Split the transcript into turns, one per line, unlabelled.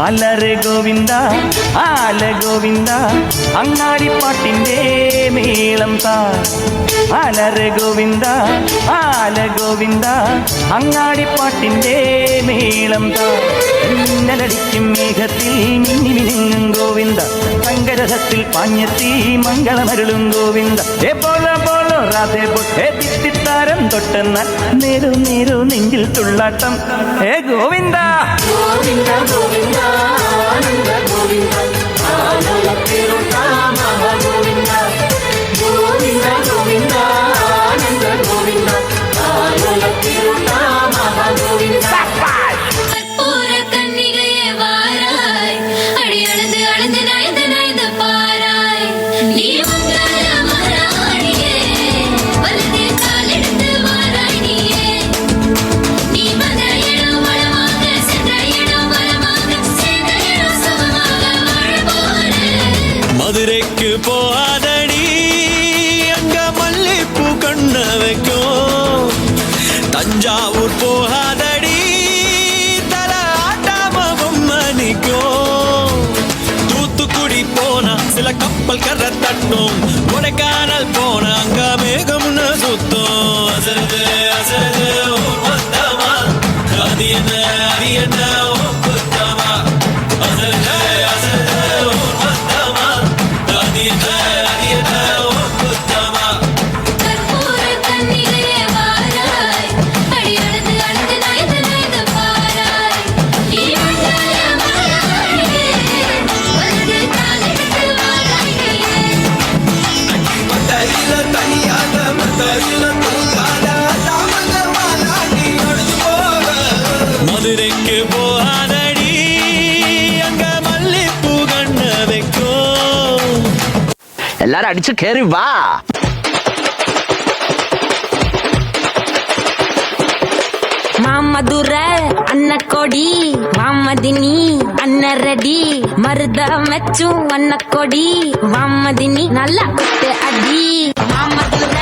അലറെ ഗോവിന്ദ ആല ഗോവിന്ദ അങ്ങാടിപ്പാട്ടിൻ്റെ മേളം താ അലറെ ഗോവിന്ദ ആല ഗോവിന്ദ അങ്ങാടിപ്പാട്ടിൻ്റെ മേളം താ മിന്നലടിക്കും മേഘത്തിൽ മിന്നി മിനുങ്ങും ഗോവിന്ദ തങ്കരഥത്തിൽ പാഞ്ഞെത്തി മംഗളമരുളും ഗോവിന്ദ ഏ പോല പോലോ രാധേ പൊട്ടേ തിത്തിത്താരം തൊട്ടെന്നാൽ നേരു നേരു നെഞ്ചിൽ തുള്ളാട്ടം ഏ ഗോവിന്ദ
ഗോവിന്ദ ഗോവിന്ദ ആനന്ദ ഗോവിന്ദ ആലോല തിരുനാ മഹാഗോവിന്ദ ഗോവിന്ദ ഗോവിന്ദ ആനന്ദ ഗോവിന്ദ ആലോല തിരുനാ മഹാഗോവിന്ദ
மதுரைக்கு போகாதடி அங்க மல்லிப்பூ கண்ண வைக்கும் தஞ்சாவூர் போகாதடி தல ஆட்டாம பொம்மனிக்கும் தூத்துக்குடி போனா சில கப்பல் கரை தட்டும் கொடைக்கானல் போனா அங்க மேகம்னு சுத்தும் அசருது அசருது ஊர் மொத்தமா அது என்ன ஒப்புத்தமா அசருது அசருது ஊர் மொத்தமா மதுரைக்கு போகாதடி அங்க மல்லிப்பூ கண்ண வைக்கும்
எல்லாரும் அடிச்சு கேறி வா.
மாமதுர அன்னக்கொடி வாமதினி அன்னரடி மருத மெச்சும் அன்னக்கொடி வாமதினி நல்லா குத்து அடி மாமதுர